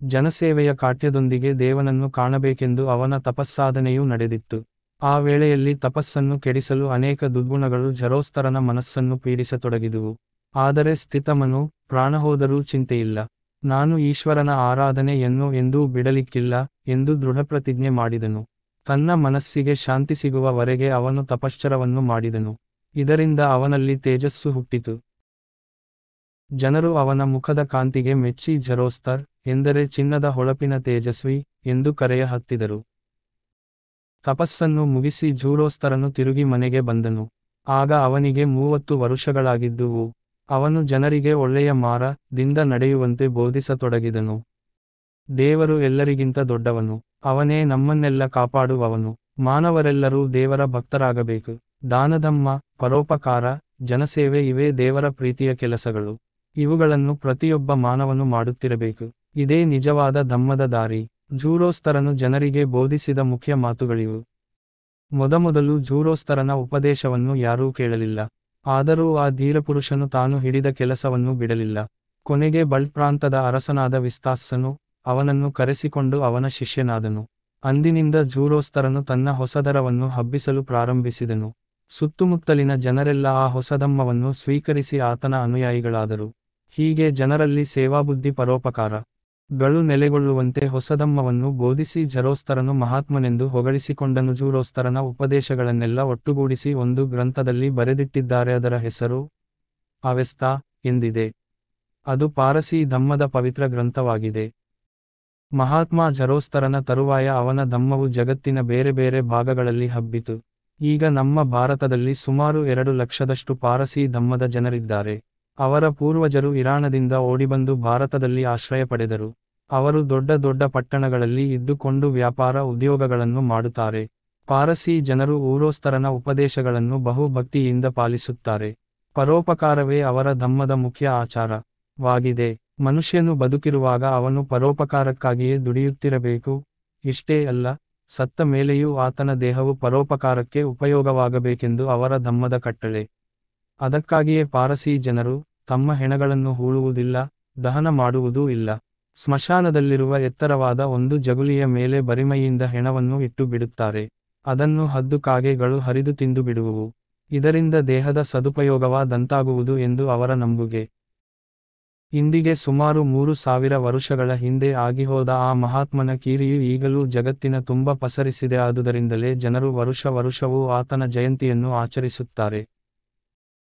ಜನಸೇವೆಯ ಕಾಟ್ಯದೊಂದಿಗೆ ದೇವನನ್ನು ಕಾಣಬೇಕೆಂದು ಅವನ ತಪಸ್ಸಾಧನೆಯೂ ನಡೆದಿತ್ತು. ಆ ವೇಳೆಯಲ್ಲಿ ತಪಸ್ಸನ್ನು ಕೆಡಿಸಲು ಅನೇಕ ದುರ್ಗುಣಗಳು ಜರೋಸ್ತರನ ಮನಸ್ಸನ್ನು ಪೀಡಿಸತೊಡಗಿದುವು. ಆದರೆ ಸ್ಥಿತಮನು, ಪ್ರಾಣಹೋದರೂ ಚಿಂತೆಯಿಲ್ಲ, ನಾನು ಈಶ್ವರನ ಆರಾಧನೆಯನ್ನು ಎಂದೂ ಬಿಡಲಿಕ್ಕಿಲ್ಲ ಎಂದು ದೃಢಪ್ರತಿಜ್ಞೆ ಮಾಡಿದನು. ತನ್ನ ಮನಸ್ಸಿಗೆ ಶಾಂತಿ ಸಿಗುವ ವರೆಗೆ ಅವನು ತಪಶ್ಚರವನ್ನು ಮಾಡಿದನು. ಇದರಿಂದ ಅವನಲ್ಲಿ ತೇಜಸ್ಸು ಹುಟ್ಟಿತು. ಜನರು ಅವನ ಮುಖದ ಕಾಂತಿಗೆ ಮೆಚ್ಚಿ ಜರೋಸ್ತರ್, ಎಂದರೆ ಚಿನ್ನದ ಹೊಳಪಿನ ತೇಜಸ್ವಿ, ಎಂದು ಕರೆಯ ಹತ್ತಿದರು. ತಪಸ್ಸನ್ನು ಮುಗಿಸಿ ಜೂರೋಸ್ತರನು ತಿರುಗಿ ಮನೆಗೆ ಬಂದನು. ಆಗ ಅವನಿಗೆ 30 ವರುಷಗಳಾಗಿದ್ದುವು. ಅವನು ಜನರಿಗೆ ಒಳ್ಳೆಯ ಮಾರ್ಗದಿಂದ ನಡೆಯುವಂತೆ ಬೋಧಿಸತೊಡಗಿದನು. ದೇವರು ಎಲ್ಲರಿಗಿಂತ ದೊಡ್ಡವನು, ಅವನೇ ನಮ್ಮನ್ನೆಲ್ಲ ಕಾಪಾಡುವವನು. ಮಾನವರೆಲ್ಲರೂ ದೇವರ ಭಕ್ತರಾಗಬೇಕು. ದಾನಧರ್ಮ, ಪರೋಪಕಾರ, ಜನಸೇವೆ ಇವೇ ದೇವರ ಪ್ರೀತಿಯ ಕೆಲಸಗಳು. ಇವುಗಳನ್ನು ಪ್ರತಿಯೊಬ್ಬ ಮಾನವನು ಮಾಡುತ್ತಿರಬೇಕು. ಇದೇ ನಿಜವಾದ ಧಮ್ಮದ ದಾರಿ. ಜೂರೋಸ್ತರನು ಜನರಿಗೆ ಬೋಧಿಸಿದ ಮುಖ್ಯ ಮಾತುಗಳಿವು. ಮೊದಮೊದಲು ಜೂರೋಸ್ತರನ ಉಪದೇಶವನ್ನು ಯಾರೂ ಕೇಳಲಿಲ್ಲ. ಆದರೂ ಆ ಧೀರಪುರುಷನು ತಾನು ಹಿಡಿದ ಕೆಲಸವನ್ನು ಬಿಡಲಿಲ್ಲ. ಕೊನೆಗೆ ಬಲ್ಟ್ ಪ್ರಾಂತದ ಅರಸನಾದ ವಿಸ್ತಾಸನು ಅವನನ್ನು ಕರೆಸಿಕೊಂಡು ಅವನ ಶಿಷ್ಯನಾದನು. ಅಂದಿನಿಂದ ಜೂರೋಸ್ತರನು ತನ್ನ ಹೊಸದರವನ್ನು ಹಬ್ಬಿಸಲು ಪ್ರಾರಂಭಿಸಿದನು. ಸುತ್ತುಮುತ್ತಲಿನ ಜನರೆಲ್ಲ ಆ ಹೊಸಧಮ್ಮವನ್ನು ಸ್ವೀಕರಿಸಿ ಆತನ ಅನುಯಾಯಿಗಳಾದರು. ಹೀಗೆ ಜನರಲ್ಲಿ ಸೇವಾಬುದ್ಧಿ ಪರೋಪಕಾರಗಳು ನೆಲೆಗೊಳ್ಳುವಂತೆ ಹೊಸಧಮ್ಮವನ್ನು ಬೋಧಿಸಿ ಜರೋಸ್ತರನು ಮಹಾತ್ಮನೆಂದು ಹೊಗಳಿಸಿಕೊಂಡನು. ಜೂರೋಸ್ತರನ ಉಪದೇಶಗಳನ್ನೆಲ್ಲ ಒಟ್ಟುಗೂಡಿಸಿ ಒಂದು ಗ್ರಂಥದಲ್ಲಿ ಬರೆದಿಟ್ಟಿದ್ದಾರೆ. ಅದರ ಹೆಸರು ಅವೆಸ್ತಾ ಎಂದಿದೆ. ಅದು ಪಾರಸೀ ಧಮ್ಮದ ಪವಿತ್ರ ಗ್ರಂಥವಾಗಿದೆ. ಮಹಾತ್ಮ ಜರೋಸ್ತರನ ತರುವಾಯ ಅವನ ಧಮ್ಮವು ಜಗತ್ತಿನ ಬೇರೆ ಬೇರೆ ಭಾಗಗಳಲ್ಲಿ ಹಬ್ಬಿತು. ಈಗ ನಮ್ಮ ಭಾರತದಲ್ಲಿ ಸುಮಾರು 2 ಲಕ್ಷದಷ್ಟು ಪಾರಸೀ ಧಮ್ಮದ ಜನರಿದ್ದಾರೆ. ಅವರ ಪೂರ್ವಜರು ಇರಾನದಿಂದ ಓಡಿಬಂದು ಭಾರತದಲ್ಲಿ ಆಶ್ರಯ ಪಡೆದರು. ಅವರು ದೊಡ್ಡ ದೊಡ್ಡ ಪಟ್ಟಣಗಳಲ್ಲಿ ಇದ್ದುಕೊಂಡು ವ್ಯಾಪಾರ ಉದ್ಯೋಗಗಳನ್ನು ಮಾಡುತ್ತಾರೆ. ಪಾರಸೀ ಜನರು ಊರೋಸ್ತರನ ಉಪದೇಶಗಳನ್ನು ಬಹು ಭಕ್ತಿಯಿಂದ ಪಾಲಿಸುತ್ತಾರೆ. ಪರೋಪಕಾರವೇ ಅವರ ಧಮ್ಮದ ಮುಖ್ಯ ಆಚಾರವಾಗಿದೆ. ಮನುಷ್ಯನು ಬದುಕಿರುವಾಗ ಅವನು ಪರೋಪಕಾರಕ್ಕಾಗಿಯೇ ದುಡಿಯುತ್ತಿರಬೇಕು. ಇಷ್ಟೇ ಅಲ್ಲ, ಸತ್ತ ಮೇಲೆಯೂ ಆತನ ದೇಹವು ಪರೋಪಕಾರಕ್ಕೆ ಉಪಯೋಗವಾಗಬೇಕೆಂದು ಅವರ ಧಮ್ಮದ ಕಟ್ಟಳೆ. ಅದಕ್ಕಾಗಿಯೇ ಪಾರಸೀ ಜನರು ತಮ್ಮ ಹೆಣಗಳನ್ನು ಹೂಳುವುದಿಲ್ಲ, ದಹನ ಮಾಡುವುದೂ ಇಲ್ಲ. ಸ್ಮಶಾನದಲ್ಲಿರುವ ಎತ್ತರವಾದ ಒಂದು ಜಗುಲಿಯ ಮೇಲೆ ಬರಿಮೈಯಿಂದ ಹೆಣವನ್ನು ಇಟ್ಟು ಬಿಡುತ್ತಾರೆ. ಅದನ್ನು ಹದ್ದು ಕಾಗೆಗಳು ಹರಿದು ತಿಂದು ಬಿಡುವುವು. ಇದರಿಂದ ದೇಹದ ಸದುಪಯೋಗವಾದಂತಾಗುವುದು ಎಂದು ಅವರ ನಂಬುಗೆ. ಇಂದಿಗೆ ಸುಮಾರು 3000 ವರುಷಗಳ ಹಿಂದೆ ಆಗಿಹೋದ ಆ ಮಹಾತ್ಮನ ಕೀರ್ತಿಯು ಈಗಲೂ ಜಗತ್ತಿನ ತುಂಬ ಪಸರಿಸಿದೆ. ಆದುದರಿಂದಲೇ ಜನರು ವರುಷವೂ ಆತನ ಜಯಂತಿಯನ್ನು ಆಚರಿಸುತ್ತಾರೆ.